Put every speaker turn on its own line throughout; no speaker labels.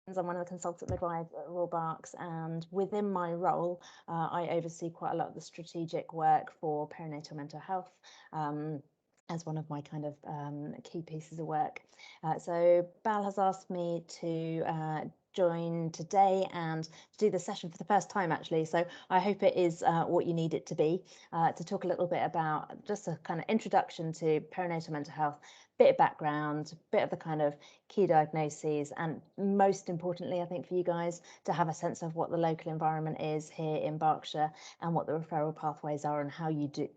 I'm one of the consultant midwives at Royal Berks, and within my role, I oversee quite a lot of the strategic work for perinatal mental health as one of my kind of key pieces of work. So Bal has asked me to join today and do the session for the first time, actually. So I hope it is what you need it to be, to talk a little bit about just a kind of introduction to perinatal mental health, bit of background, bit of the kind of key diagnoses, and most importantly, I think for you guys, to have a sense of what the local environment is here in Berkshire and what the referral pathways are and how you do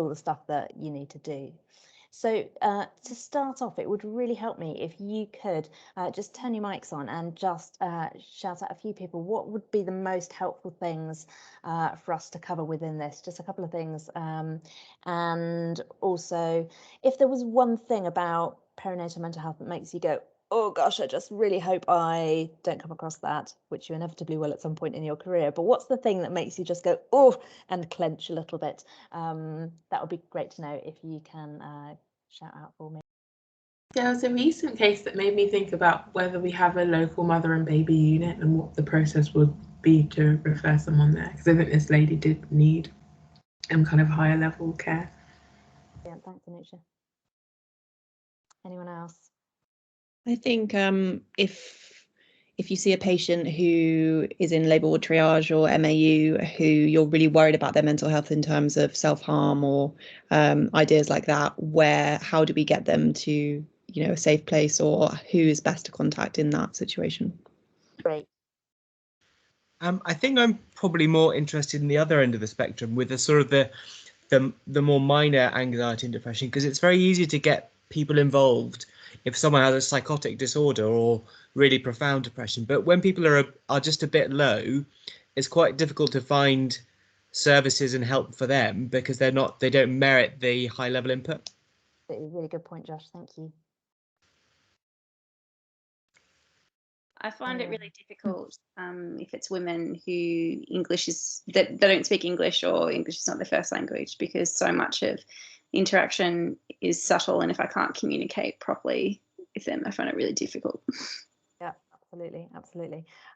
all the stuff that you need to do. So to start off, it would really help me if you could just turn your mics on and just shout out a few people. What would be the most helpful things for us to cover within this? Just a couple of things. And also, if there was one thing about perinatal mental health that makes you go, oh gosh, I just really hope I don't come across that, which you inevitably will at some point in your career. But what's the thing that makes you just go, oh, and clench a little bit? That would be great to know if you can shout out for me.
There was a recent case that made me think about whether we have a local mother and baby unit and what the process would be to refer someone there. Because I think this lady did need kind of higher level care.
Yeah, thanks, Anucha. Anyone else?
I think if you see a patient who is in labour ward triage or MAU who you're really worried about their mental health in terms of self-harm or ideas like that, how do we get them to, a safe place, or who is best to contact in that situation?
Great.
I think I'm probably more interested in the other end of the spectrum, with the sort of the more minor anxiety and depression, because it's very easy to get people involved if someone has a psychotic disorder or really profound depression. But when people are just a bit low, it's quite difficult to find services and help for them because they don't merit the high level input.
Really good point, Josh. Thank you.
I find it really difficult if it's women who that don't speak English, or English is not their first language, because so much of interaction is subtle, and if I can't communicate properly with them, I find it really difficult.
Yeah, absolutely.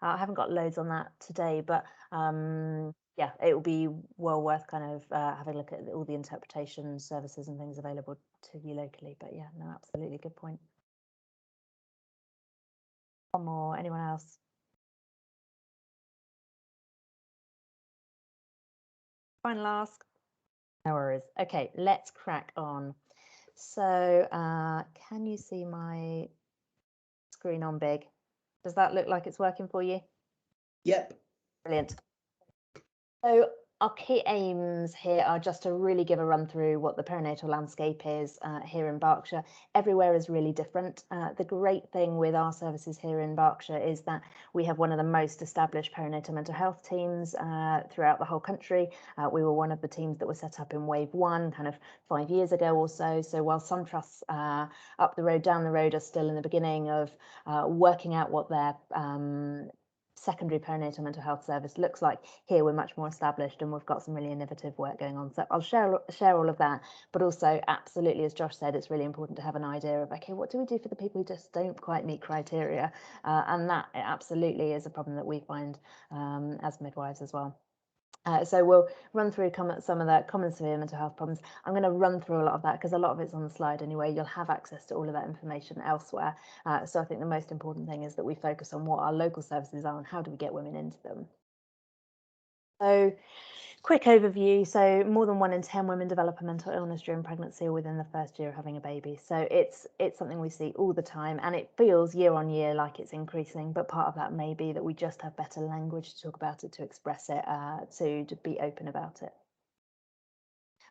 I haven't got loads on that today, but yeah, it will be well worth kind of having a look at all the interpretation services and things available to you locally. But yeah, no, absolutely, good point. One more, anyone else? Final ask. No worries. Okay, let's crack on. So can you see my screen on big? Does that look like it's working for you?
Yep.
Brilliant. So our key aims here are just to really give a run through what the perinatal landscape is here in Berkshire. Everywhere is really different. The great thing with our services here in Berkshire is that we have one of the most established perinatal mental health teams throughout the whole country. We were one of the teams that was set up in Wave 1 kind of 5 years ago or so. So while some trusts up the road, down the road are still in the beginning of working out what their secondary perinatal mental health service looks like, here we're much more established and we've got some really innovative work going on. So I'll share all of that, but also absolutely, as Josh said, it's really important to have an idea of, okay, what do we do for the people who just don't quite meet criteria? And that absolutely is a problem that we find as midwives as well. So we'll run through some of the common severe mental health problems. I'm going to run through a lot of that because a lot of it's on the slide anyway. You'll have access to all of that information elsewhere. So I think the most important thing is that we focus on what our local services are and how do we get women into them. So quick overview. So more than 1 in 10 women develop a mental illness during pregnancy or within the first year of having a baby. So it's something we see all the time, and it feels year on year like it's increasing, but part of that may be that we just have better language to talk about it, to express it, to be open about it.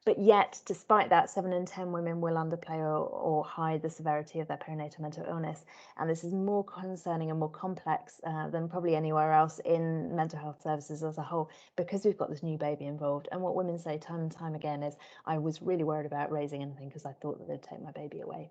But yet, despite that, 7 in 10 women will underplay or hide the severity of their perinatal mental illness. And this is more concerning and more complex than probably anywhere else in mental health services as a whole, because we've got this new baby involved. And what women say time and time again is, I was really worried about raising anything because I thought that they'd take my baby away.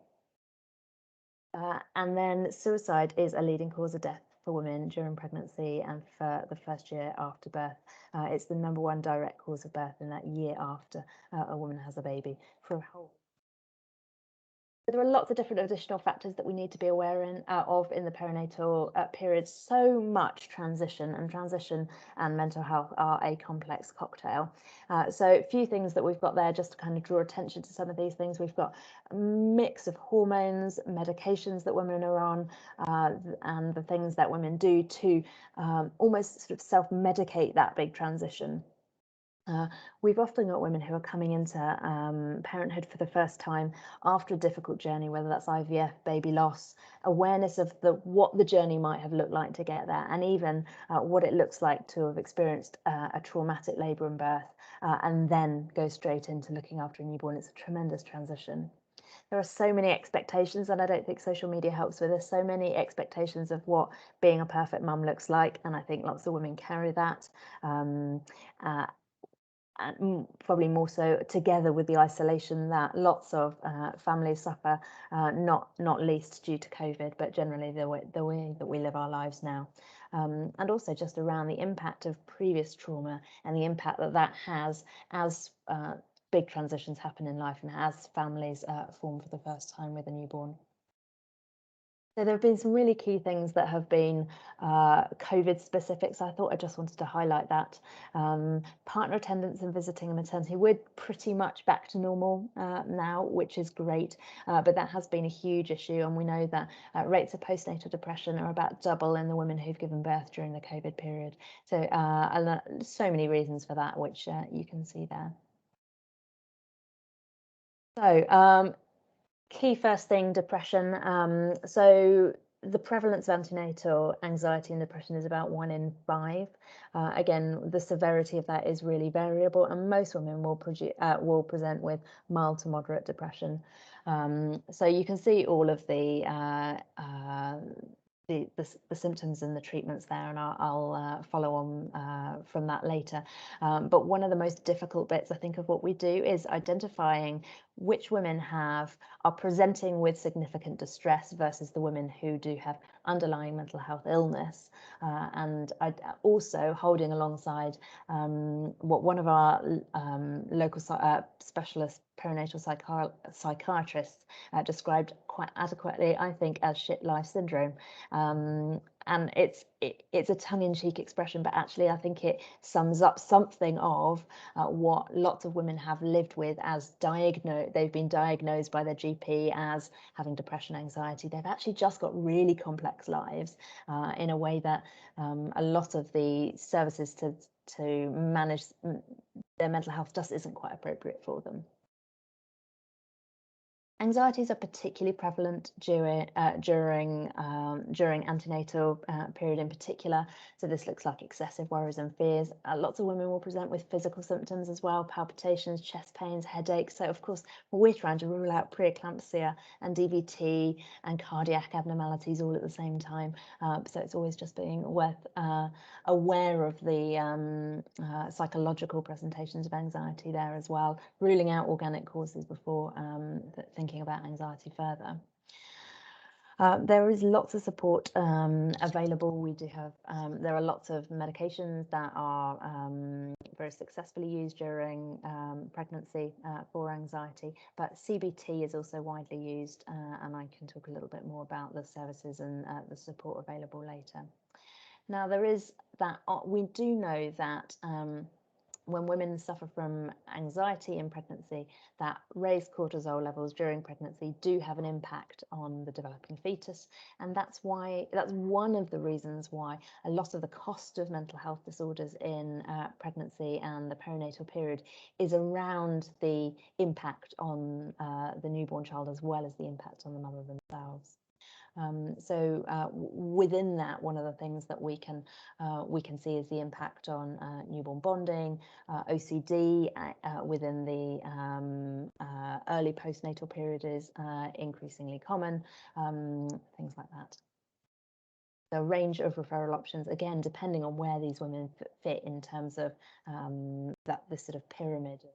And then suicide is a leading cause of death for women during pregnancy and for the first year after birth. It's the #1 direct cause of birth in that year after a woman has a baby for a whole. There are lots of different additional factors that we need to be aware of in the perinatal period. So much transition and mental health are a complex cocktail. So a few things that we've got there just to kind of draw attention to some of these things. We've got a mix of hormones, medications that women are on, and the things that women do to almost sort of self-medicate that big transition. We've often got women who are coming into parenthood for the first time after a difficult journey, whether that's IVF, baby loss, awareness of what the journey might have looked like to get there, and even what it looks like to have experienced a traumatic labour and birth, and then go straight into looking after a newborn. It's a tremendous transition. There are so many expectations, and I don't think social media helps with this. So many expectations of what being a perfect mum looks like, and I think lots of women carry that. And probably more so together with the isolation that lots of families suffer, not least due to COVID, but generally the way that we live our lives now. And also just around the impact of previous trauma and the impact that has as big transitions happen in life and as families form for the first time with a newborn. So there have been some really key things that have been COVID specific. So I thought I just wanted to highlight that. Partner attendance and visiting and maternity, we're pretty much back to normal now, which is great. But that has been a huge issue. And we know that rates of postnatal depression are about double in the women who've given birth during the COVID period. So so many reasons for that, which you can see there. So key first thing, depression. So the prevalence of antenatal anxiety and depression is about 1 in 5. Again, the severity of that is really variable, and most women will present with mild to moderate depression. So you can see all of the symptoms and the treatments there, and I'll follow on from that later. But one of the most difficult bits, I think, of what we do is identifying which women are presenting with significant distress versus the women who do have underlying mental health illness, and also holding alongside what one of our local specialist perinatal psychiatrists described quite adequately, I think, as shit life syndrome. And it's a tongue-in-cheek expression, but actually I think it sums up something of what lots of women have lived with as they've been diagnosed by their GP as having depression, anxiety. They've actually just got really complex lives in a way that a lot of the services to manage their mental health just isn't quite appropriate for them. Anxieties are particularly prevalent during antenatal period in particular. So this looks like excessive worries and fears. Lots of women will present with physical symptoms as well, palpitations, chest pains, headaches. So of course, we're trying to rule out preeclampsia and DVT and cardiac abnormalities all at the same time. So it's always just being aware of the psychological presentations of anxiety there as well, ruling out organic causes before thinking about anxiety further. There is lots of support available. We do have, there are lots of medications that are very successfully used during pregnancy for anxiety, but CBT is also widely used, and I can talk a little bit more about the services and the support available later. Now, there is that, we do know that when women suffer from anxiety in pregnancy, that raised cortisol levels during pregnancy do have an impact on the developing fetus. And that's one of the reasons why a lot of the cost of mental health disorders in pregnancy and the perinatal period is around the impact on the newborn child, as well as the impact on the mother themselves. Within that, one of the things that we can see is the impact on newborn bonding, OCD within the early postnatal period is increasingly common, things like that. The range of referral options, again, depending on where these women fit in terms of this sort of pyramid.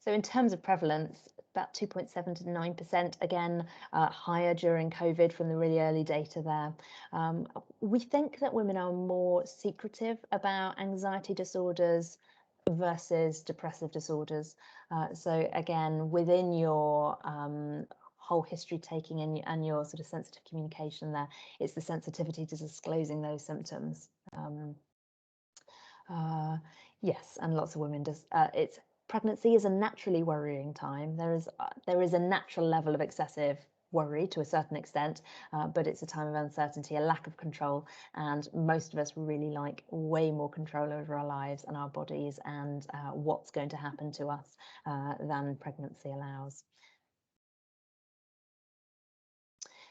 So in terms of prevalence, about 2.7 to 9%, again, higher during COVID from the really early data there. We think that women are more secretive about anxiety disorders versus depressive disorders. So again, within your whole history taking and your sort of sensitive communication there, it's the sensitivity to disclosing those symptoms. Yes, and lots of women pregnancy is a naturally worrying time. There is a natural level of excessive worry to a certain extent, but it's a time of uncertainty, a lack of control, and most of us really like way more control over our lives and our bodies and what's going to happen to us than pregnancy allows.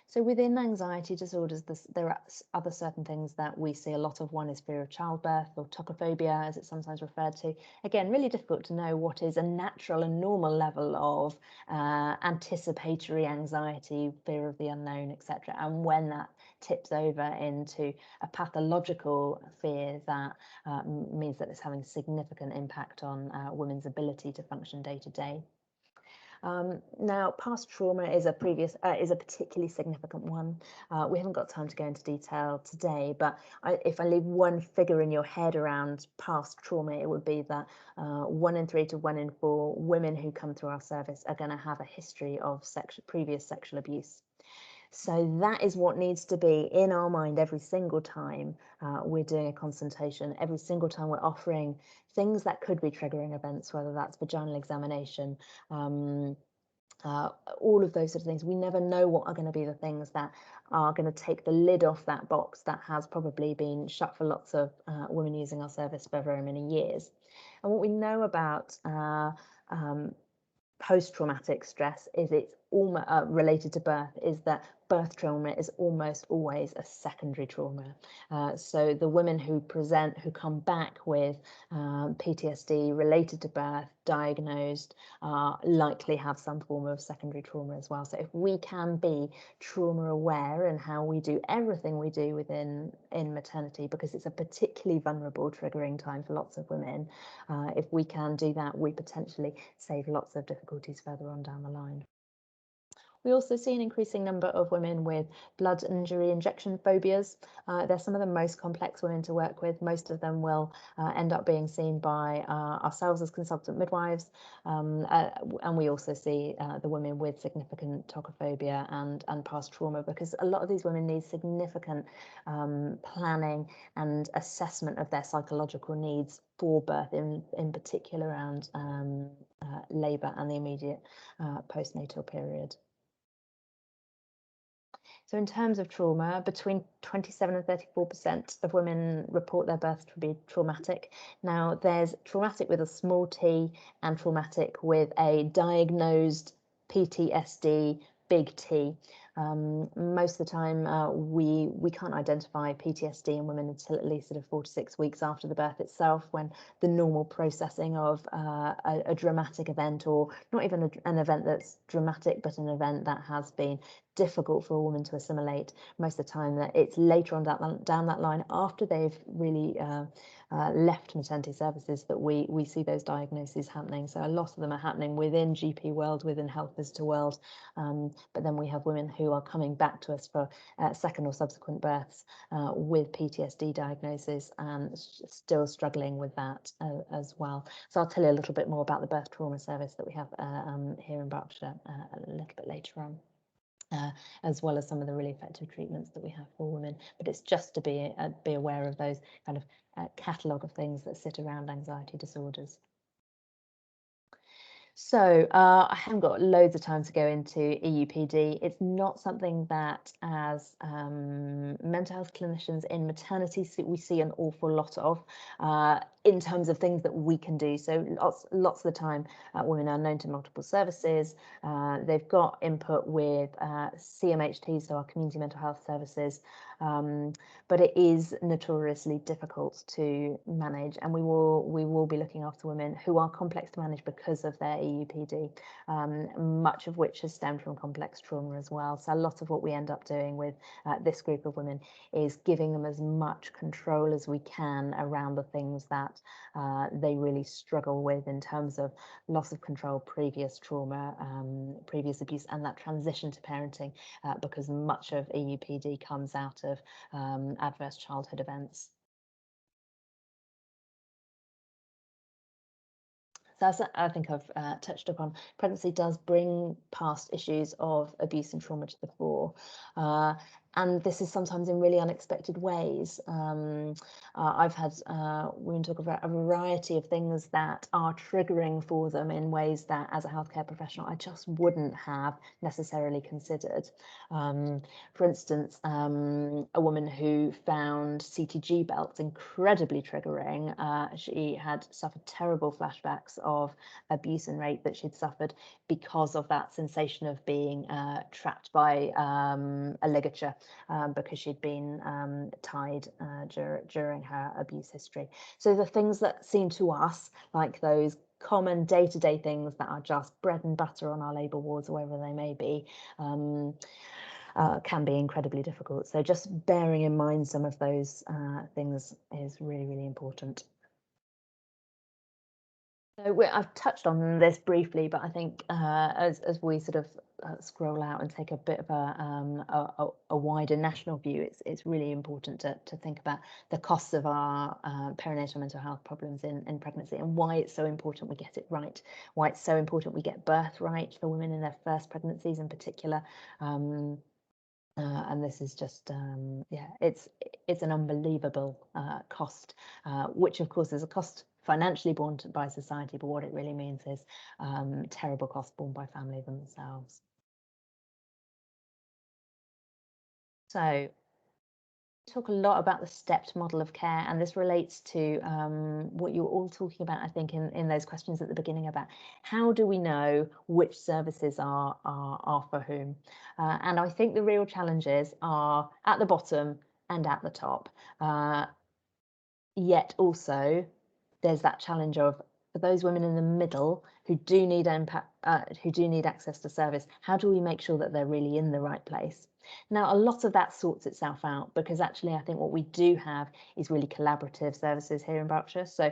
So within anxiety disorders, there are other certain things that we see a lot of. One is fear of childbirth, or tocophobia, as it's sometimes referred to. Again, really difficult to know what is a natural and normal level of anticipatory anxiety, fear of the unknown, etc., and when that tips over into a pathological fear that means that it's having a significant impact on women's ability to function day to day. Now, past trauma is a particularly significant one. We haven't got time to go into detail today, but if I leave one figure in your head around past trauma, it would be that 1 in 3 to 1 in 4 women who come through our service are going to have a history of previous sexual abuse. So that is what needs to be in our mind every single time we're doing a consultation, every single time we're offering things that could be triggering events, whether that's vaginal examination, all of those sort of things. We never know what are going to be the things that are going to take the lid off that box that has probably been shut for lots of women using our service for very many years. And what we know about post-traumatic stress is it's almost related to birth, is that birth trauma is almost always a secondary trauma. So the women who come back with PTSD related to birth, diagnosed, likely have some form of secondary trauma as well. So if we can be trauma aware in how we do everything we do in maternity, because it's a particularly vulnerable, triggering time for lots of women, if we can do that, we potentially save lots of difficulties further on down the line. We also see an increasing number of women with blood injury injection phobias. They're some of the most complex women to work with. Most of them will end up being seen by ourselves as consultant midwives. And we also see the women with significant tocophobia and past trauma, because a lot of these women need significant planning and assessment of their psychological needs for birth, in particular around labour and the immediate postnatal period. So in terms of trauma, between 27 and 34% of women report their birth to be traumatic. Now, there's traumatic with a small t and traumatic with a diagnosed PTSD, big T. Most of the time, we can't identify PTSD in women until at least sort of 4 to 6 weeks after the birth itself, when the normal processing of a dramatic event, or not even an event that's dramatic, but an event that has been difficult for a woman to assimilate. Most of the time that it's later on down that line, after they've really left maternity services, that we see those diagnoses happening. So a lot of them are happening within GP world, within health visitor world, but then we have women who are coming back to us for second or subsequent births with PTSD diagnosis and still struggling with that as well. So I'll tell you a little bit more about the birth trauma service that we have here in Berkshire a little bit later on. As well as some of the really effective treatments that we have for women. But it's just to be aware of those kind of catalogue of things that sit around anxiety disorders. So I haven't got loads of time to go into EUPD. It's not something that, as mental health clinicians in maternity, we see an awful lot of in terms of things that we can do. So lots of the time, women are known to multiple services. They've got input with CMHT, so our community mental health services, but it is notoriously difficult to manage, and we will be looking after women who are complex to manage because of their EUPD, much of which has stemmed from complex trauma as well. So a lot of what we end up doing with this group of women is giving them as much control as we can around the things that they really struggle with in terms of loss of control, previous trauma, previous abuse, and that transition to parenting, because much of EUPD comes out of adverse childhood events. So as I think I've touched upon, pregnancy does bring past issues of abuse and trauma to the fore. And this is sometimes in really unexpected ways. I've had women talk about a variety of things that are triggering for them in ways that, as a healthcare professional, I just wouldn't have necessarily considered. For instance, a woman who found CTG belts incredibly triggering. She had suffered terrible flashbacks of abuse and rape that she'd suffered because of that sensation of being trapped by a ligature because she'd been tied during her abuse history. So the things that seem to us like those common day-to-day things that are just bread and butter on our labour wards or wherever they may be can be incredibly difficult. So just bearing in mind some of those things is really, really important. So I've touched on this briefly, but I think as we sort of scroll out and take a bit of a wider national view, it's really important to think about the costs of our perinatal mental health problems in pregnancy, and why it's so important we get it right, why it's so important we get birth right for women in their first pregnancies in particular. And this is just, yeah, it's an unbelievable cost, which of course is a cost financially borne by society, but what it really means is terrible costs borne by family themselves. So talk a lot about the stepped model of care, and this relates to what you're all talking about, I think, in those questions at the beginning about how do we know which services are for whom. And I think the real challenges are at the bottom and at the top. Yet also there's that challenge of, for those women in the middle who do need access to service, how do we make sure that they're really in the right place? Now, a lot of that sorts itself out, because actually I think what we do have is really collaborative services here in Berkshire. So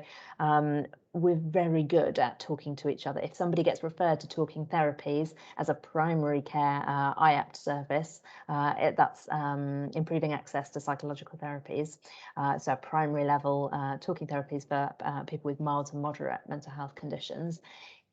we're very good at talking to each other. If somebody gets referred to Talking Therapies as a primary care IAPT service, that's improving access to psychological therapies. So primary level talking therapies for people with mild to moderate mental health conditions.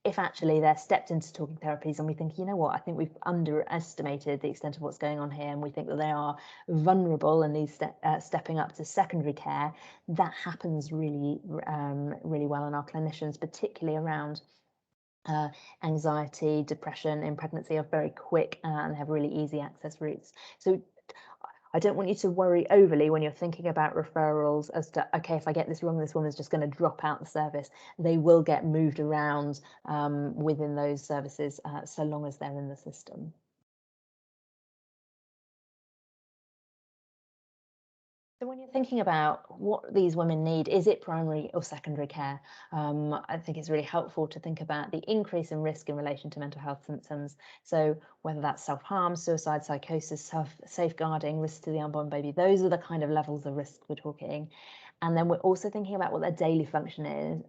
If actually they're stepped into talking therapies and we think, you know what, I think we've underestimated the extent of what's going on here, and we think that they are vulnerable and need stepping up to secondary care, that happens really, really well. And our clinicians, particularly around anxiety, depression in pregnancy, are very quick and have really easy access routes. So I don't want you to worry overly when you're thinking about referrals as to, okay, if I get this wrong, this woman's just going to drop out the service. They will get moved around within those services so long as they're in the system. So when you're thinking about what these women need, is it primary or secondary care? I think it's really helpful to think about the increase in risk in relation to mental health symptoms. So whether that's self-harm, suicide, psychosis, safeguarding, risk to the unborn baby, those are the kind of levels of risk we're talking. And then we're also thinking about what their daily functioning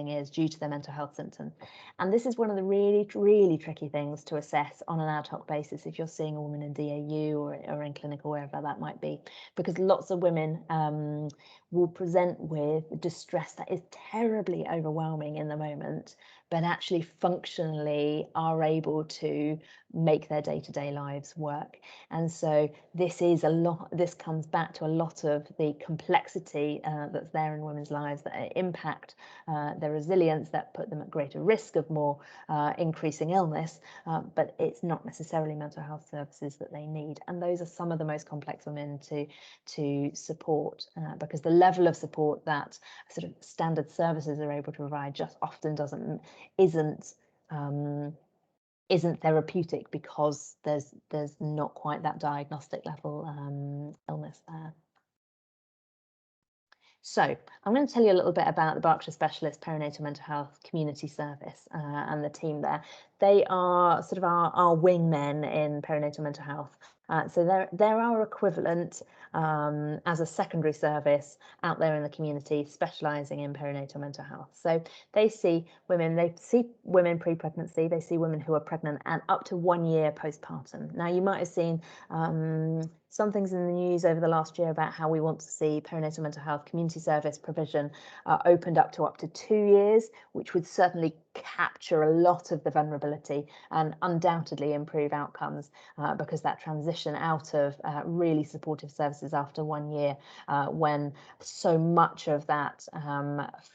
is due to their mental health symptom. And this is one of the really, really tricky things to assess on an ad hoc basis if you're seeing a woman in DAU or in clinic or wherever that might be, because lots of women will present with distress that is terribly overwhelming in the moment, but actually functionally are able to make their day-to-day lives work. And so this comes back to a lot of the complexity that's there in women's lives that impact their resilience, that put them at greater risk of more increasing illness, but it's not necessarily mental health services that they need. And those are some of the most complex women to support, because the level of support that sort of standard services are able to provide just often isn't therapeutic, because there's not quite that diagnostic level illness there. So I'm going to tell you a little bit about the Berkshire Specialist Perinatal Mental Health Community Service and the team there. they are sort of our wingmen in perinatal mental health. So they're our equivalent as a secondary service out there in the community, specialising in perinatal mental health. So they see women pre-pregnancy, they see women who are pregnant and up to 1 year postpartum. Now, you might have seen some things in the news over the last year about how we want to see perinatal mental health community service provision opened up to 2 years, which would certainly capture a lot of the vulnerability and undoubtedly improve outcomes, because that transition out of really supportive services after 1 year, when so much of that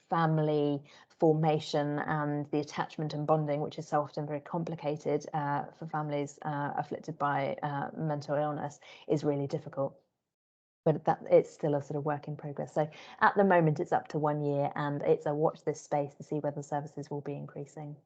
family formation and the attachment and bonding, which is so often very complicated for families afflicted by mental illness, is really difficult. But that it's still a sort of work in progress. So at the moment, it's up to 1 year, and it's a watch this space to see whether services will be increasing.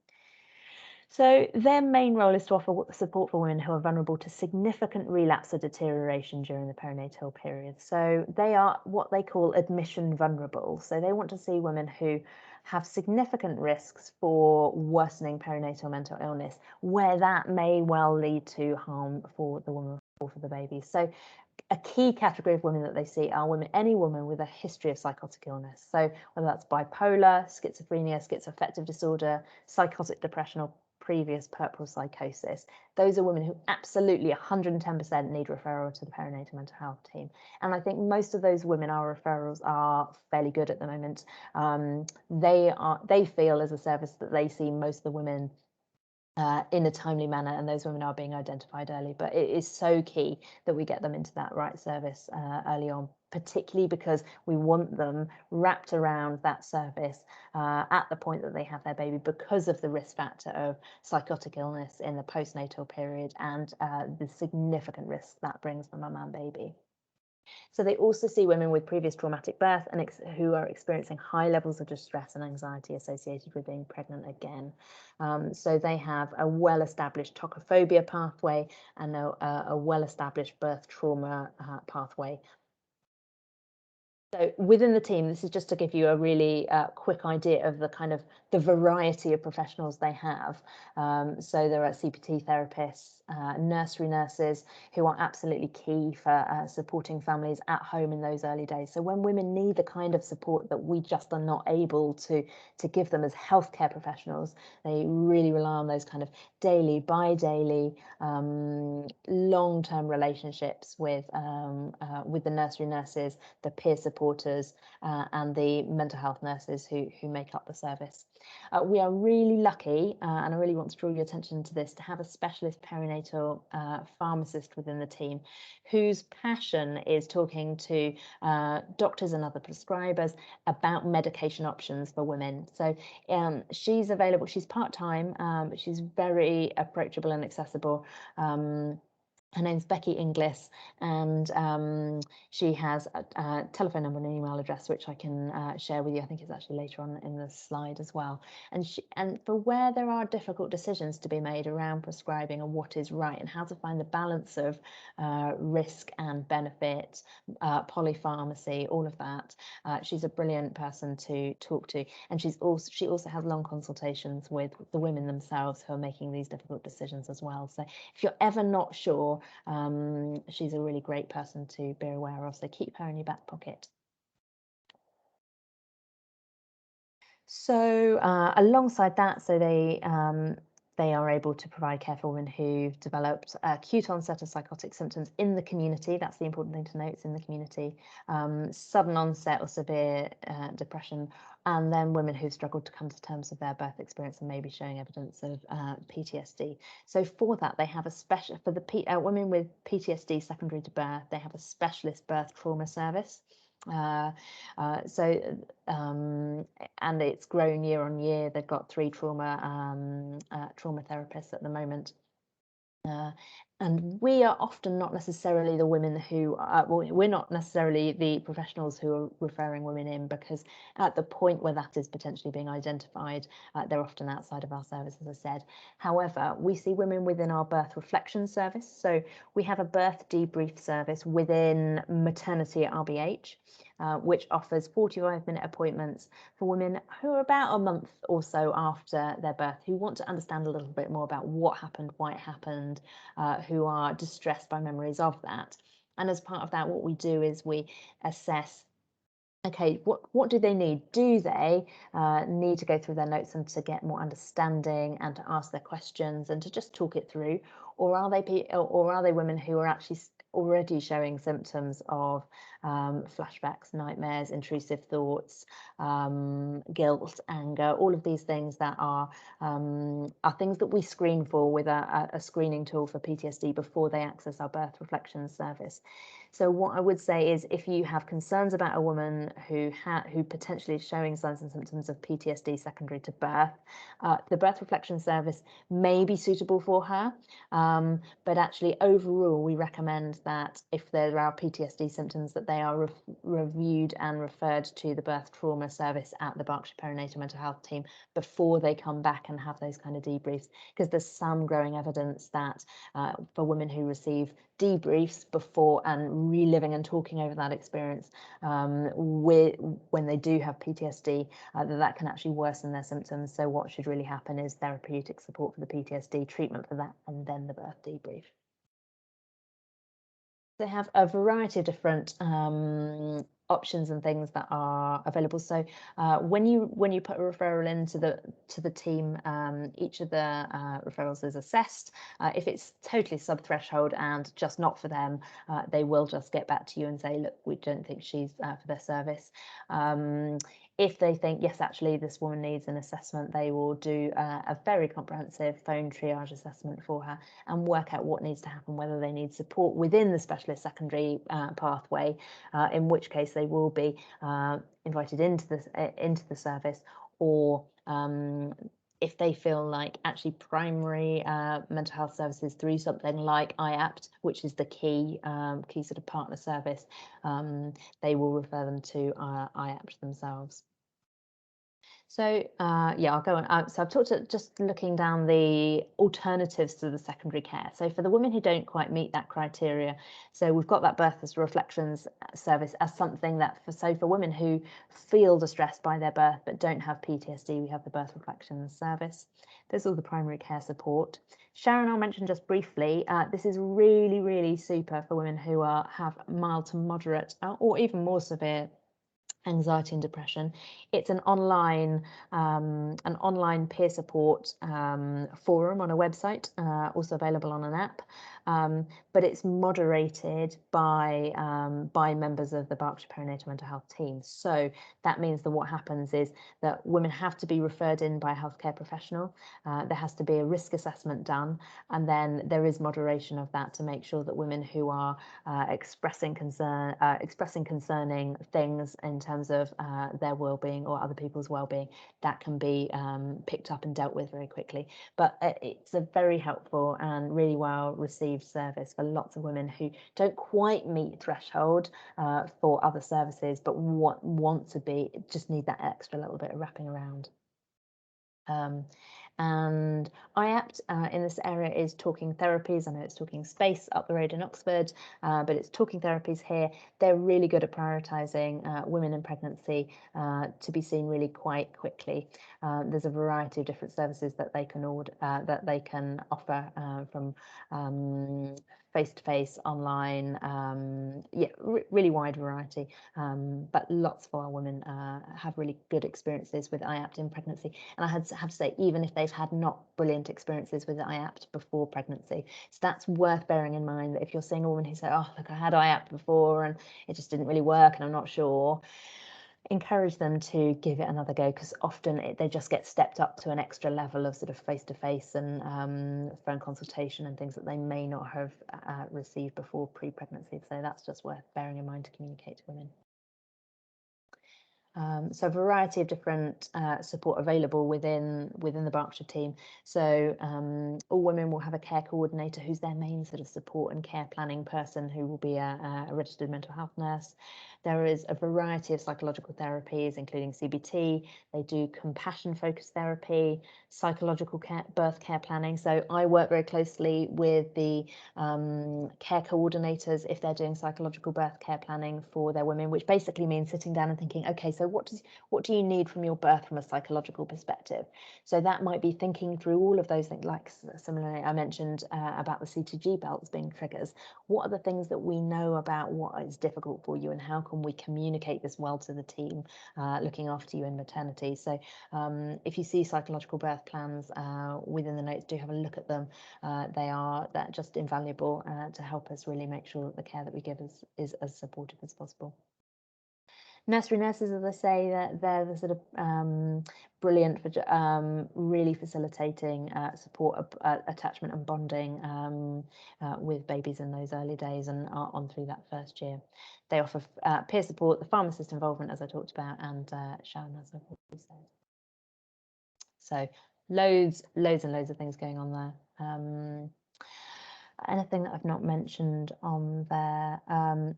So their main role is to offer support for women who are vulnerable to significant relapse or deterioration during the perinatal period. So they are what they call admission vulnerable. So they want to see women who have significant risks for worsening perinatal mental illness, where that may well lead to harm for the woman or for the baby. So a key category of women that they see are any woman with a history of psychotic illness. So whether that's bipolar, schizophrenia, schizoaffective disorder, psychotic depression, or previous puerperal psychosis, those are women who absolutely 110% need referral to the perinatal mental health team. And I think most of those women, our referrals are fairly good at the moment. They feel as a service that they see most of the women in a timely manner, and those women are being identified early. But it is so key that we get them into that right service early on, particularly because we want them wrapped around that service at the point that they have their baby, because of the risk factor of psychotic illness in the postnatal period and the significant risk that brings for mum and baby. So they also see women with previous traumatic birth and who are experiencing high levels of distress and anxiety associated with being pregnant again. So they have a well-established tocophobia pathway and a well-established birth trauma pathway. So within the team, this is just to give you a really quick idea of the variety of professionals they have. So there are CPT therapists, nursery nurses, who are absolutely key for supporting families at home in those early days. So when women need the kind of support that we just are not able to give them as healthcare professionals, they really rely on those kind of daily, bi-daily, long-term relationships with the nursery nurses, the peer supporters, and the mental health nurses who make up the service. We are really lucky, and I really want to draw your attention to this, to have a specialist perinatal pharmacist within the team whose passion is talking to doctors and other prescribers about medication options for women. So she's available, she's part-time, but she's very approachable and accessible. Her name's Becky Inglis, and she has a telephone number and an email address, which I can share with you. I think it's actually later on in the slide as well. And for where there are difficult decisions to be made around prescribing and what is right and how to find the balance of risk and benefit, polypharmacy, all of that, she's a brilliant person to talk to. And she also has long consultations with the women themselves who are making these difficult decisions as well. So if you're ever not sure, she's a really great person to be aware of, so keep her in your back pocket. So alongside that, so they are able to provide care for women who've developed acute onset of psychotic symptoms in the community. That's the important thing to note, it's in the community. Sudden onset or severe depression, and then women who've struggled to come to terms with their birth experience and maybe showing evidence of PTSD. So for that, they have for the women with PTSD secondary to birth, they have a specialist birth trauma service. And it's grown year on year. They've got 3 trauma therapists at the moment. And we are often not necessarily the women who are, well, we're not necessarily the professionals who are referring women in, because at the point where that is potentially being identified, they're often outside of our service, as I said. However, we see women within our birth reflection service. So we have a birth debrief service within maternity at RBH, which offers 45-minute appointments for women who are about a month or so after their birth, who want to understand a little bit more about what happened, why it happened, who are distressed by memories of that. And as part of that, what we do is we assess, okay, what do they need? Do they need to go through their notes and to get more understanding and to ask their questions and to just talk it through? Or are they women who are actually already showing symptoms of flashbacks, nightmares, intrusive thoughts, guilt, anger, all of these things that are things that we screen for with a screening tool for PTSD before they access our birth reflection service. So what I would say is, if you have concerns about a woman who potentially is showing signs and symptoms of PTSD secondary to birth, the birth reflection service may be suitable for her. But actually, overall, we recommend that if there are PTSD symptoms, that they are reviewed and referred to the birth trauma service at the Berkshire Perinatal Mental Health team before they come back and have those kind of debriefs, because there's some growing evidence that for women who receive debriefs before and reliving and talking over that experience when they do have PTSD, that can actually worsen their symptoms. So what should really happen is therapeutic support for the PTSD, treatment for that, and then the birth debrief. They have a variety of different options and things that are available. So when you put a referral into the team, each of the referrals is assessed. If it's totally sub-threshold and just not for them, they will just get back to you and say, look, we don't think she's for their service. If they think, yes, actually, this woman needs an assessment, they will do a very comprehensive phone triage assessment for her and work out what needs to happen, whether they need support within the specialist secondary pathway, in which case they will be invited into the service, or if they feel like actually primary mental health services through something like IAPT, which is the key sort of partner service, they will refer them to IAPT themselves. So yeah, I'll go on. So I've talked just looking down the alternatives to the secondary care. So for the women who don't quite meet that criteria, so we've got that birth as reflections service as something that for women who feel distressed by their birth but don't have PTSD, we have the birth reflections service. There's all the primary care support. Sharon, I'll mention just briefly, this is really, really super for women who have mild to moderate or even more severe anxiety and depression. It's an online peer support forum on a website, also available on an app, but it's moderated by members of the Berkshire Perinatal Mental Health team. So that means that what happens is that women have to be referred in by a healthcare professional. There has to be a risk assessment done, and then there is moderation of that to make sure that women who are expressing concerning things in terms of their well-being or other people's well-being, that can be picked up and dealt with very quickly. But it's a very helpful and really well received service for lots of women who don't quite meet threshold for other services, but want to just need that extra little bit of wrapping around. And IAPT in this area is Talking Therapies. I know it's Talking Space up the road in Oxford, but it's Talking Therapies here. They're really good at prioritising women in pregnancy to be seen really quite quickly. There's a variety of different services that they can offer from face-to-face, online, really wide variety, but lots of our women have really good experiences with IAPT in pregnancy. And I have to say, even if they've had not brilliant experiences with IAPT before pregnancy, so that's worth bearing in mind, that if you're seeing a woman who says, oh, look, I had IAPT before and it just didn't really work and I'm not sure, encourage them to give it another go, because often they just get stepped up to an extra level of sort of face-to-face and phone consultation and things that they may not have received before pre-pregnancy. So that's just worth bearing in mind to communicate to women. So a variety of different support available within the Berkshire team. So all women will have a care coordinator who's their main sort of support and care planning person, who will be a registered mental health nurse. There is a variety of psychological therapies, including CBT. They do compassion focused therapy, psychological care, birth care planning. So I work very closely with the care coordinators if they're doing psychological birth care planning for their women, which basically means sitting down and thinking, okay, so what do you need from your birth from a psychological perspective? So that might be thinking through all of those things, like similarly I mentioned about the CTG belts being triggers. What are the things that we know about what is difficult for you, and how can we communicate this well to the team looking after you in maternity? So if you see psychological birth plans within the notes, do have a look at them. They're just invaluable to help us really make sure that the care that we give is as supportive as possible. Nursery nurses, as I say, they're the sort of brilliant for really facilitating support, attachment and bonding with babies in those early days and on through that first year. They offer peer support, the pharmacist involvement, as I talked about, and Sharon, as I've already said. So loads and loads of things going on there. Anything that I've not mentioned on there?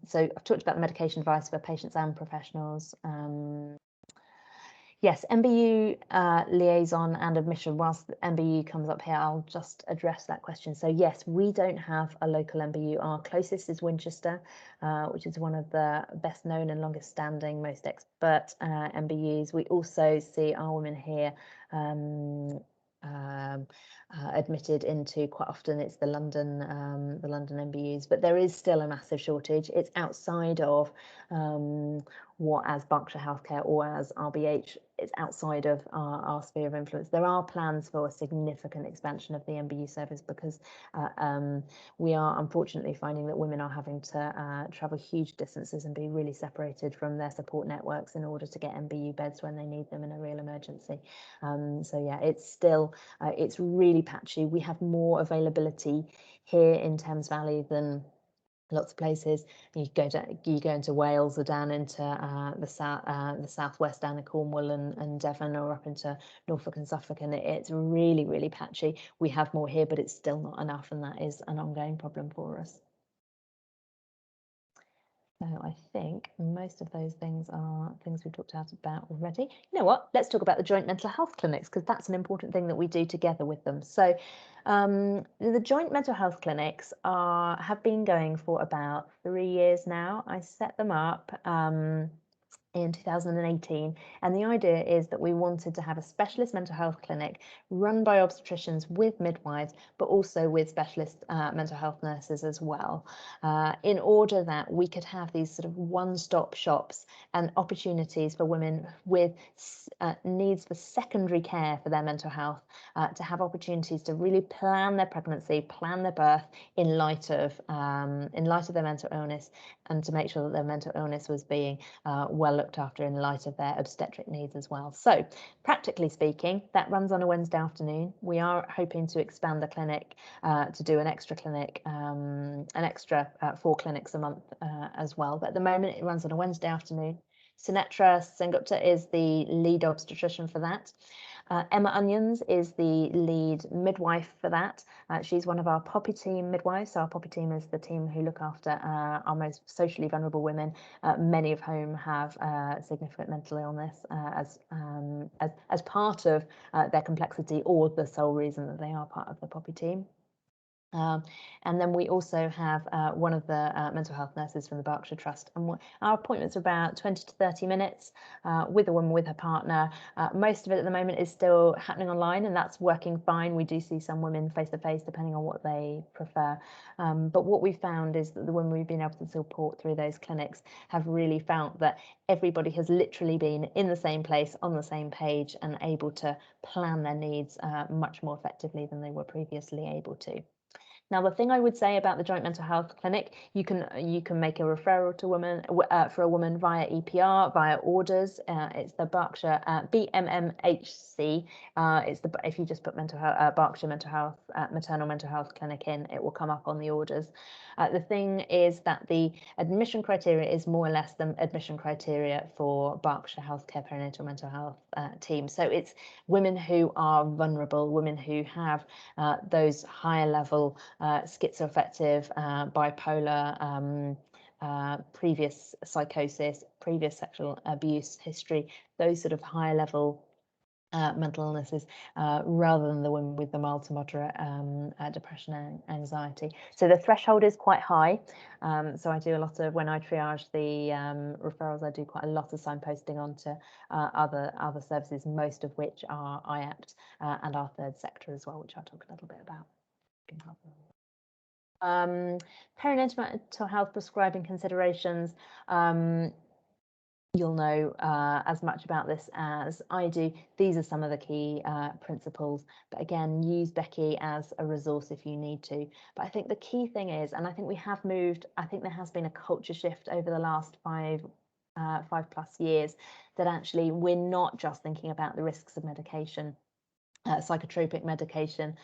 So I've talked about the medication advice for patients and professionals. Yes, MBU liaison and admission. Whilst the MBU comes up here, I'll just address that question. So yes, we don't have a local MBU. Our closest is Winchester, which is one of the best known and longest standing, most expert MBUs. We also see our women here admitted into, quite often it's the London MBUs, but there is still a massive shortage. It's outside of what as Berkshire Healthcare or as RBH, it's outside of our sphere of influence. There are plans for a significant expansion of the MBU service because we are unfortunately finding that women are having to travel huge distances and be really separated from their support networks in order to get MBU beds when they need them in a real emergency. So yeah, it's still, it's really patchy. We have more availability here in Thames Valley than lots of places. You go into Wales or down into the southwest, down in Cornwall and Devon, or up into Norfolk and Suffolk, and it's really patchy. We have more here, but it's still not enough, and that is an ongoing problem for us. So I think most of those things are things we've talked about already. You know what? Let's talk about the joint mental health clinics, because that's an important thing that we do together with them. So the joint mental health clinics have been going for about 3 years now. I set them up in 2018, and the idea is that we wanted to have a specialist mental health clinic run by obstetricians with midwives, but also with specialist mental health nurses as well, in order that we could have these sort of one-stop shops and opportunities for women with needs for secondary care for their mental health to have opportunities to really plan their pregnancy, plan their birth in light of their mental illness, and to make sure that their mental illness was being well looked after in light of their obstetric needs as well. So practically speaking, that runs on a Wednesday afternoon. We are hoping to expand the clinic to do an extra clinic, 4 clinics a month as well. But at the moment, it runs on a Wednesday afternoon. Sunetra Sengupta is the lead obstetrician for that. Emma Onions is the lead midwife for that. She's one of our Poppy team midwives. So our Poppy team is the team who look after our most socially vulnerable women, many of whom have significant mental illness as part of their complexity, or the sole reason that they are part of the Poppy team. And then we also have one of the mental health nurses from the Berkshire Trust, and our appointments are about 20 to 30 minutes with a woman with her partner. Most of it at the moment is still happening online, and that's working fine. We do see some women face to face depending on what they prefer, but what we found is that the women we've been able to support through those clinics have really found that everybody has literally been in the same place, on the same page, and able to plan their needs much more effectively than they were previously able to. Now, the thing I would say about the Joint Mental Health Clinic, you can make a referral to for a woman via EPR, via orders. It's the Berkshire BMMHC. If you just put Berkshire Mental Health Maternal Mental Health Clinic in, it will come up on the orders. The thing is that the admission criteria is more or less the admission criteria for Berkshire Healthcare Perinatal Mental Health team. So it's women who are vulnerable, women who have those higher level schizoaffective, bipolar, previous psychosis, previous sexual abuse history, those sort of higher level mental illnesses, rather than the women with the mild to moderate depression and anxiety. So the threshold is quite high. So I do a lot of, when I triage the referrals, I do quite a lot of signposting onto other services, most of which are IAPT and our third sector as well, which I'll talk a little bit about. Perinatal mental health prescribing considerations. You'll know as much about this as I do. These are some of the key principles, but again, use Becky as a resource if you need to. But I think the key thing is, and I think we have moved, I think there has been a culture shift over the last 5+ years, that actually we're not just thinking about the risks of medication, psychotropic medication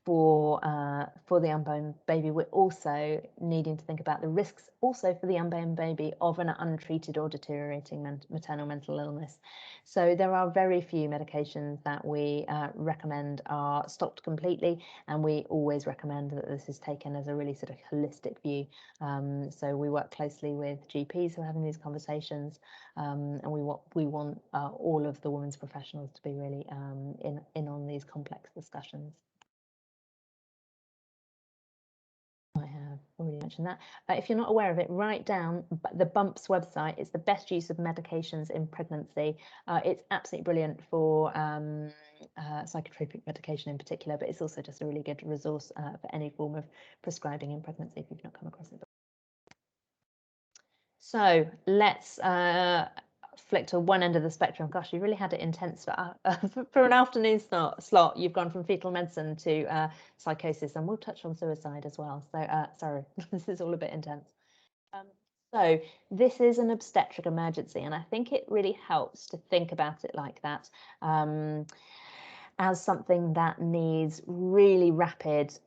for the unborn baby. We're also needing to think about the risks also for the unborn baby of an untreated or deteriorating maternal mental illness. So there are very few medications that we recommend are stopped completely, and we always recommend that this is taken as a really sort of holistic view. So we work closely with GPs who are having these conversations, and we want all of the women's professionals to be really in on these complex discussions. I have already mentioned that. If you're not aware of it, write down the BUMPS website. It's the best use of medications in pregnancy. It's absolutely brilliant for psychotropic medication in particular, but it's also just a really good resource for any form of prescribing in pregnancy if you've not come across it. So let's flick to one end of the spectrum. Gosh, you really had it intense for an afternoon slot. You've gone from fetal medicine to psychosis, and we'll touch on suicide as well. So sorry, this is all a bit intense. So this is an obstetric emergency, and I think it really helps to think about it like that. As something that needs really rapid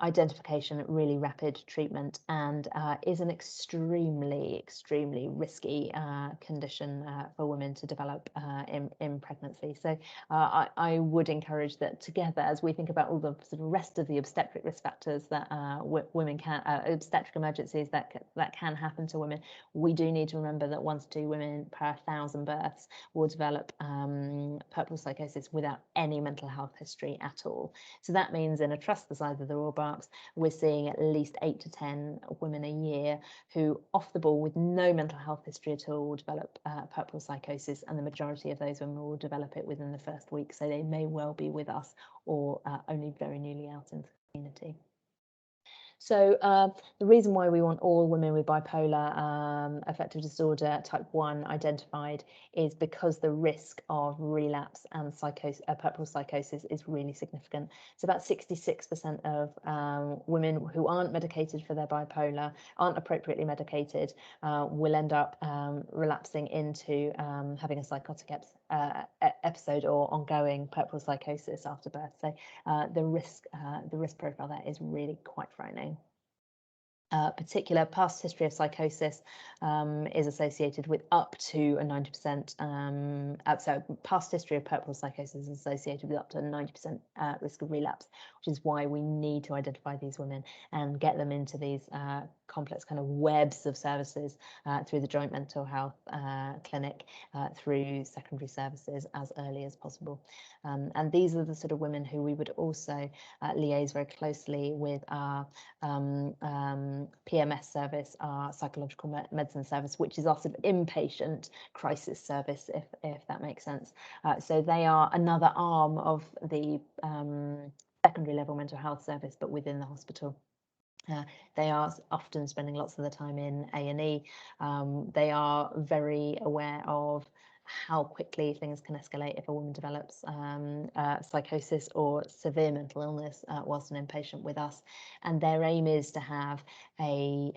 identification, really rapid treatment, and is an extremely, extremely risky condition for women to develop in pregnancy. So I would encourage that together, as we think about all the sort of rest of the obstetric risk factors that women can, obstetric emergencies that can happen to women, we do need to remember that 1 to 2 women per 1,000 births will develop puerperal psychosis without any mental health history at all. So that means in a trust the size of the Royal Berks, we're seeing at least 8 to 10 women a year who, off the ball with no mental health history at all, will develop puerperal psychosis, and the majority of those women will develop it within the first week. So they may well be with us or only very newly out in the community. So the reason why we want all women with bipolar affective disorder type 1 identified is because the risk of relapse and puerperal psychosis is really significant. So about 66% of women who aren't medicated for their bipolar, aren't appropriately medicated, will end up relapsing into having a psychotic episode or ongoing puerperal psychosis after birth. So the risk profile there is really quite frightening. Particular past history of psychosis is associated with up to a 90%, so past history of puerperal psychosis is associated with up to a 90% risk of relapse, which is why we need to identify these women and get them into these complex kind of webs of services through the Joint Mental Health Clinic, through secondary services as early as possible. And these are the sort of women who we would also liaise very closely with our PMS service, our psychological medicine service, which is our sort of inpatient crisis service, if that makes sense. So they are another arm of the secondary level mental health service, but within the hospital. They are often spending lots of the time in A&E. They are very aware of how quickly things can escalate if a woman develops psychosis or severe mental illness whilst an inpatient with us. And their aim is to have a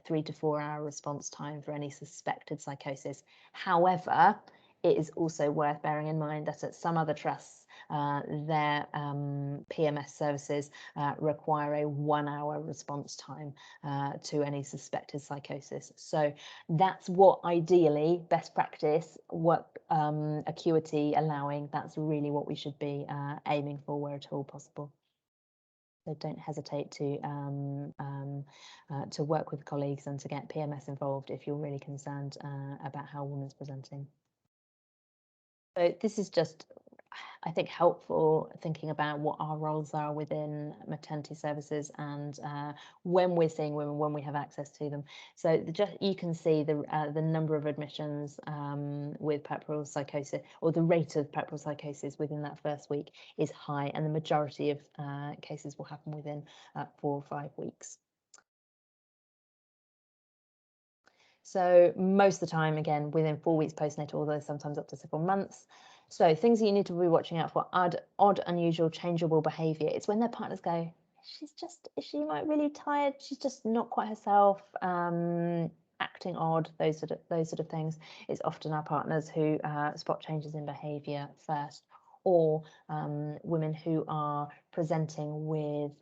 3 to 4 hour response time for any suspected psychosis. However, it is also worth bearing in mind that at some other trusts, their PMS services require a 1 hour response time to any suspected psychosis. So that's what ideally, best practice, work acuity allowing, that's really what we should be aiming for where at all possible. So don't hesitate to work with colleagues and to get PMS involved if you're really concerned about how a woman's presenting. So this is just, I think, helpful thinking about what our roles are within maternity services and when we're seeing women, when we have access to them. So you can see the number of admissions with puerperal psychosis, or the rate of puerperal psychosis within that first week is high, and the majority of cases will happen within 4 or 5 weeks. So most of the time, again, within 4 weeks postnatal, although sometimes up to several months. So things that you need to be watching out for: odd, unusual, changeable behaviour. It's when their partners go, is she like really tired? She's just not quite herself, acting odd, those sort of things. It's often our partners who spot changes in behaviour first, or women who are presenting with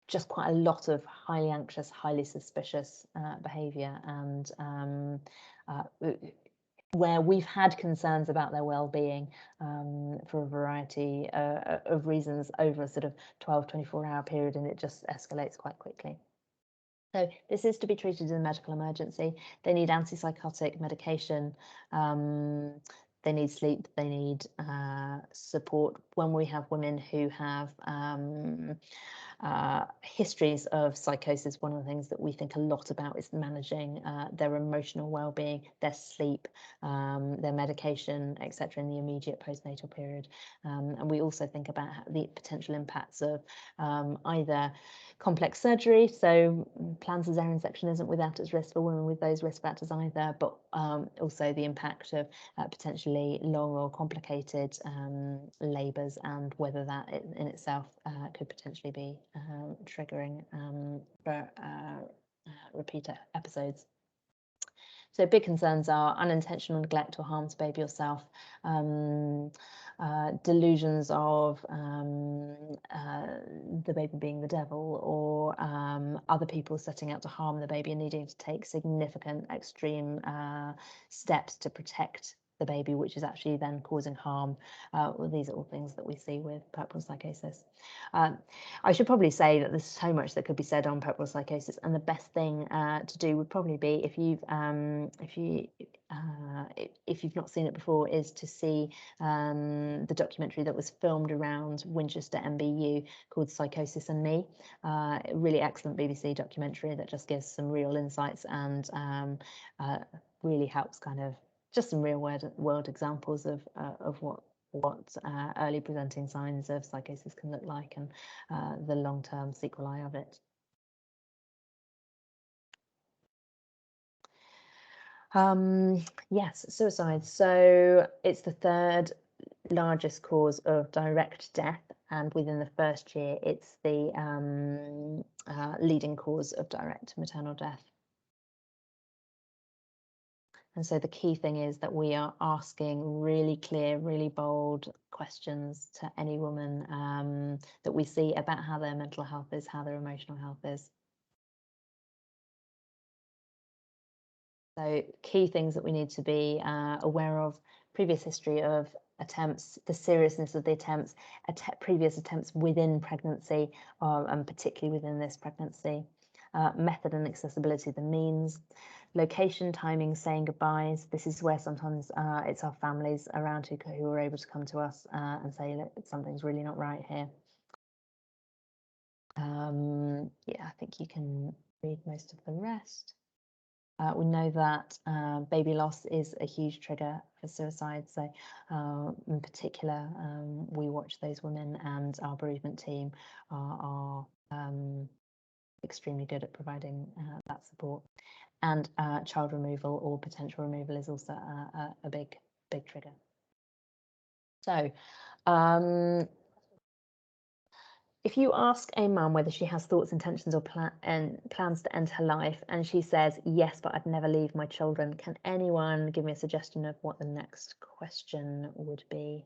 just quite a lot of highly anxious, highly suspicious behaviour, and where we've had concerns about their well-being for a variety of reasons over a sort of 12, 24-hour period, and it just escalates quite quickly. So this is to be treated as a medical emergency. They need antipsychotic medication. They need sleep. They need support. When we have women who have histories of psychosis, one of the things that we think a lot about is managing their emotional well-being, their sleep, their medication, etc., in the immediate postnatal period. And we also think about the potential impacts of either complex surgery, so planned cesarean section isn't without its risk for women with those risk factors either, but also the impact of potentially long or complicated labours, and whether that in itself could potentially be triggering for repeat episodes. So big concerns are unintentional neglect or harm to baby or self, delusions of the baby being the devil, or other people setting out to harm the baby and needing to take significant extreme steps to protect the baby, which is actually then causing harm. Well, these are all things that we see with puerperal psychosis. I should probably say that there's so much that could be said on puerperal psychosis, and the best thing to do would probably be, if you've not seen it before, is to see the documentary that was filmed around Winchester MBU called Psychosis and Me. A really excellent BBC documentary that just gives some real insights and really helps kind of just some real world examples of what early presenting signs of psychosis can look like, and the long-term sequelae of it. Yes, suicide. So it's the third largest cause of direct death, and within the first year, it's the leading cause of direct maternal death. And so the key thing is that we are asking really clear, really bold questions to any woman that we see about how their mental health is, how their emotional health is. So key things that we need to be aware of: previous history of attempts, the seriousness of the attempts, previous attempts within pregnancy, and particularly within this pregnancy, method and accessibility of the means, location, timing, saying goodbyes. This is where sometimes it's our families around who are able to come to us and say, look, something's really not right here. Yeah, I think you can read most of the rest. We know that baby loss is a huge trigger for suicide. So in particular, we watch those women, and our bereavement team are extremely good at providing that support. and child removal or potential removal is also a big trigger. So if you ask a mum whether she has thoughts, intentions, or plans to end her life, and she says, yes, but I'd never leave my children, can anyone give me a suggestion of what the next question would be?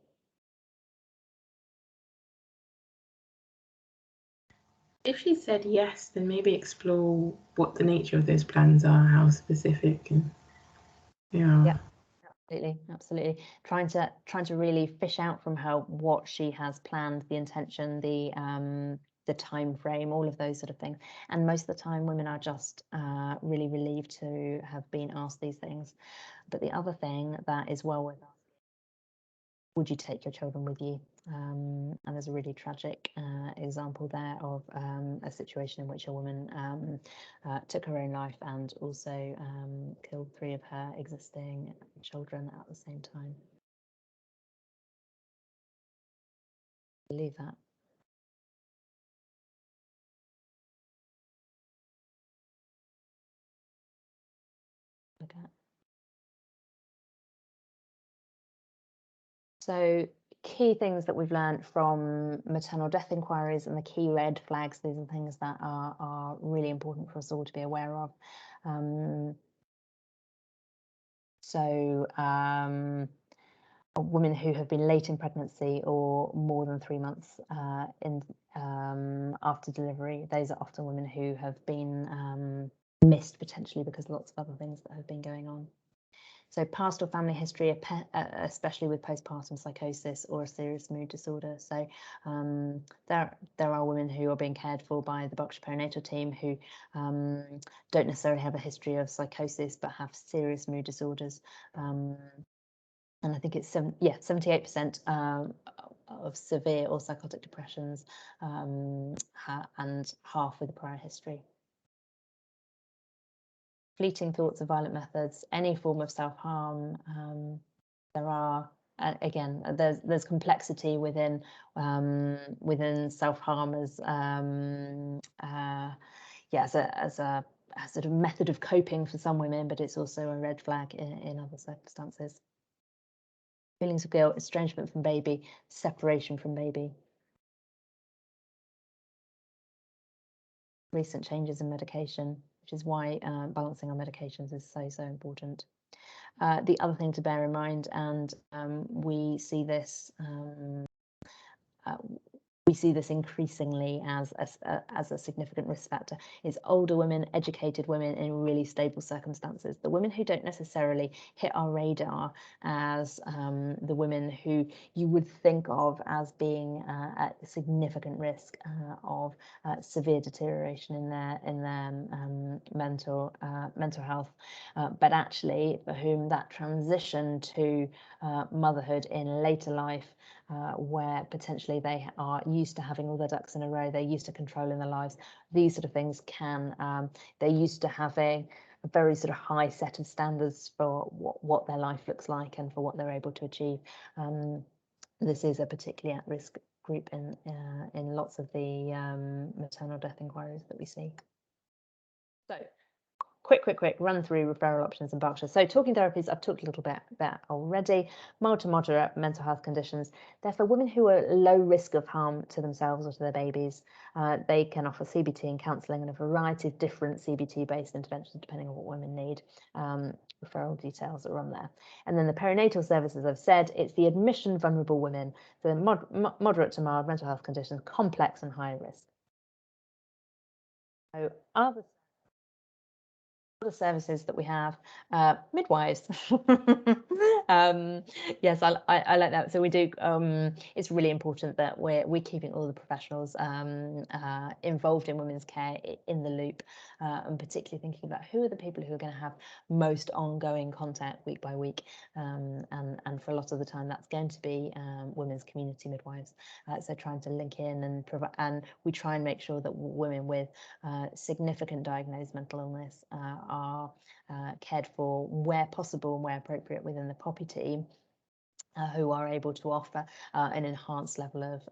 If she said yes, then maybe explore what the nature of those plans are, how specific, and
yeah. Absolutely. Trying to really fish out from her what she has planned, the intention, the time frame, all of those sort of things. And most of the time, women are just really relieved to have been asked these things. But the other thing that is well worth asking, would you take your children with you? And there's a really tragic example there of a situation in which a woman took her own life and also killed 3 of her existing children at the same time. Believe that. Okay. So key things that we've learned from maternal death inquiries and the key red flags, these are things that are really important for us all to be aware of. Women who have been late in pregnancy or more than 3 months after delivery, those are often women who have been missed potentially because of lots of other things that have been going on. So past or family history, especially with postpartum psychosis or a serious mood disorder. So there are women who are being cared for by the Berkshire perinatal team who don't necessarily have a history of psychosis but have serious mood disorders. And I think it's 78% of severe or psychotic depressions, and half with a prior history. Fleeting thoughts of violent methods, any form of self-harm. There are again, there's complexity within self-harm as as a sort of method of coping for some women, but it's also a red flag in other circumstances. Feelings of guilt, estrangement from baby, separation from baby. Recent changes in medication, which is why balancing our medications is so important. The other thing to bear in mind, and we see this increasingly as a significant risk factor, is older women, educated women in really stable circumstances. The women who don't necessarily hit our radar as the women who you would think of as being at significant risk of severe deterioration in their mental health, but actually for whom that transition to motherhood in later life, where potentially they are used to having all their ducks in a row, they're used to controlling their lives, these sort of things they're used to having a very sort of high set of standards for what their life looks like and for what they're able to achieve. This is a particularly at-risk group in lots of the maternal death inquiries that we see. So quick run through referral options in Berkshire. So talking therapies, I've talked a little bit about already. Mild to moderate mental health conditions. They're for women who are low risk of harm to themselves or to their babies. They can offer CBT and counselling and a variety of different CBT-based interventions depending on what women need. Referral details are on there. And then the perinatal services, I've said, it's the admission vulnerable women, the moderate to mild mental health conditions, complex and high risk. So other services that we have, midwives. Yes, I like that. So we do. It's really important that we're keeping all the professionals involved in women's care in the loop, and particularly thinking about who are the people who are going to have most ongoing contact week by week, and for a lot of the time that's going to be women's community midwives. So trying to link in and provide, and we try and make sure that women with significant diagnosed mental illness are cared for where possible and where appropriate within the POPI team. who are able to offer an enhanced level of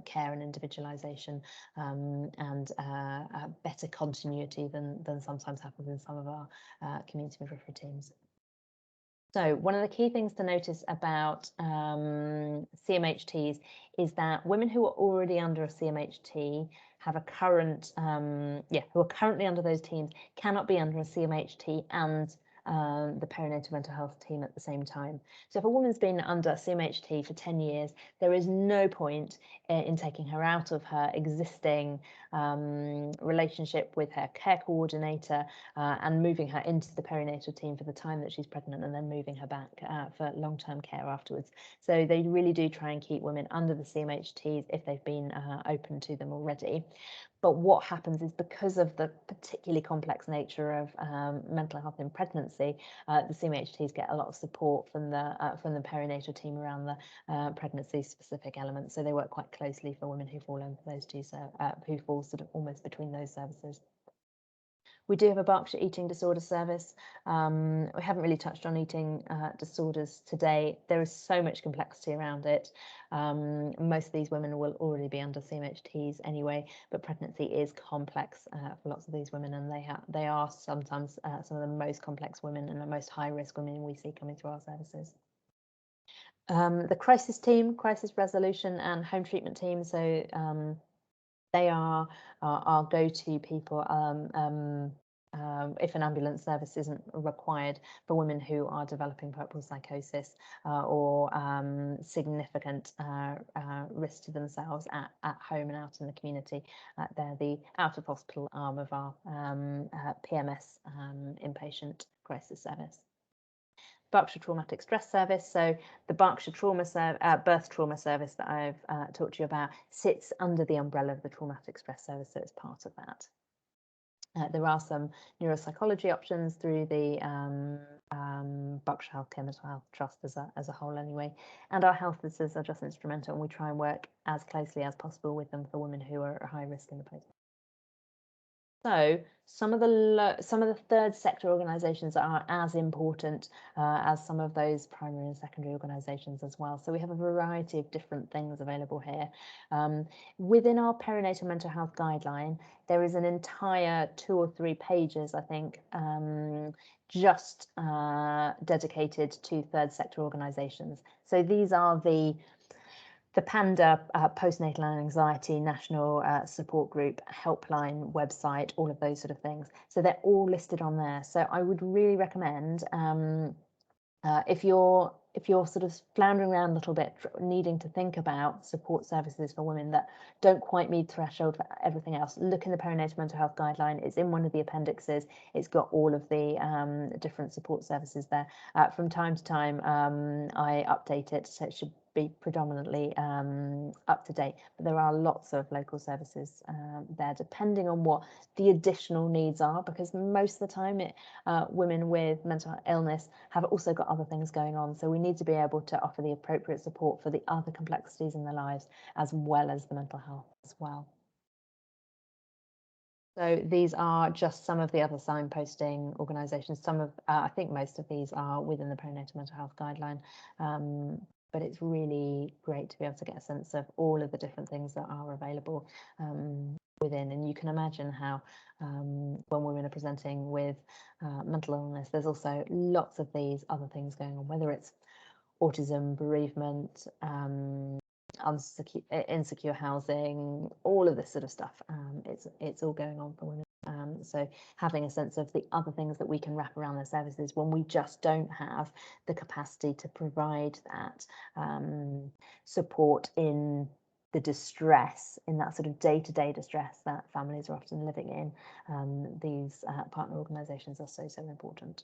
care and individualisation and better continuity than sometimes happens in some of our community midwifery teams. So one of the key things to notice about CMHTs is that women who are already under a CMHT have a current, who are currently under those teams cannot be under a CMHT and the perinatal mental health team at the same time. So if a woman's been under CMHT for 10 years, there is no point in taking her out of her existing relationship with her care coordinator and moving her into the perinatal team for the time that she's pregnant and then moving her back for long-term care afterwards. So they really do try and keep women under the CMHTs if they've been open to them already. But what happens is, because of the particularly complex nature of mental health in pregnancy, the CMHTs get a lot of support from the perinatal team around the pregnancy-specific elements. So they work quite closely for women who fall under those two, who fall sort of almost between those services. We do have a Berkshire eating disorder service. We haven't really touched on eating disorders today. There is so much complexity around it. Most of these women will already be under CMHTs anyway, but pregnancy is complex for lots of these women, and they are sometimes some of the most complex women and the most high-risk women we see coming through our services. The crisis team, crisis resolution and home treatment team, so they are our go-to people if an ambulance service isn't required for women who are developing puerperal psychosis or significant risk to themselves at home and out in the community. They're the out-of-hospital arm of our PMS inpatient crisis service. Berkshire Traumatic Stress Service. So the Berkshire Birth Trauma Service that I've talked to you about sits under the umbrella of the Traumatic Stress Service, so it's part of that. There are some neuropsychology options through the Berkshire Healthcare Mental Health Trust as a whole anyway, and our health visitors are just instrumental, and we try and work as closely as possible with them for women who are at high risk in the post. So some of the third sector organisations are as important as some of those primary and secondary organisations as well. So we have a variety of different things available here. Within our perinatal mental health guideline, there is an entire 2 or 3 pages, I think, just dedicated to third sector organisations. So these are the PANDA postnatal anxiety national support group helpline website, all of those sort of things. So they're all listed on there. So I would really recommend if you're sort of floundering around a little bit, needing to think about support services for women that don't quite meet threshold for everything else, look in the perinatal mental health guideline. It's in one of the appendixes. It's got all of the different support services there. From time to time, I update it, so it should be predominantly up to date, but there are lots of local services there, depending on what the additional needs are, because most of the time women with mental illness have also got other things going on, so we need to be able to offer the appropriate support for the other complexities in their lives as well as the mental health as well. So these are just some of the other signposting organisations. Some of, I think most of these are within the perinatal mental health guideline, but it's really great to be able to get a sense of all of the different things that are available within. And you can imagine how when women are presenting with mental illness, there's also lots of these other things going on, whether it's autism, bereavement, insecure housing, all of this sort of stuff. It's all going on for women. So having a sense of the other things that we can wrap around their services when we just don't have the capacity to provide that support in the distress, in that sort of day-to-day distress that families are often living in. These partner organisations are so important.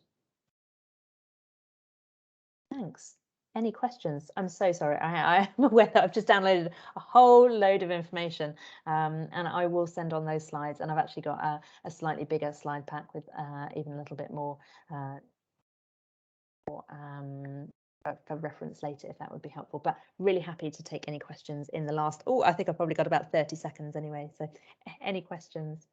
Thanks. Any questions? I'm so sorry. I'm aware that I've just downloaded a whole load of information, and I will send on those slides. And I've actually got a slightly bigger slide pack with even a little bit more for reference later, if that would be helpful. But really happy to take any questions in the last. Oh, I think I've probably got about 30 seconds anyway. So any questions?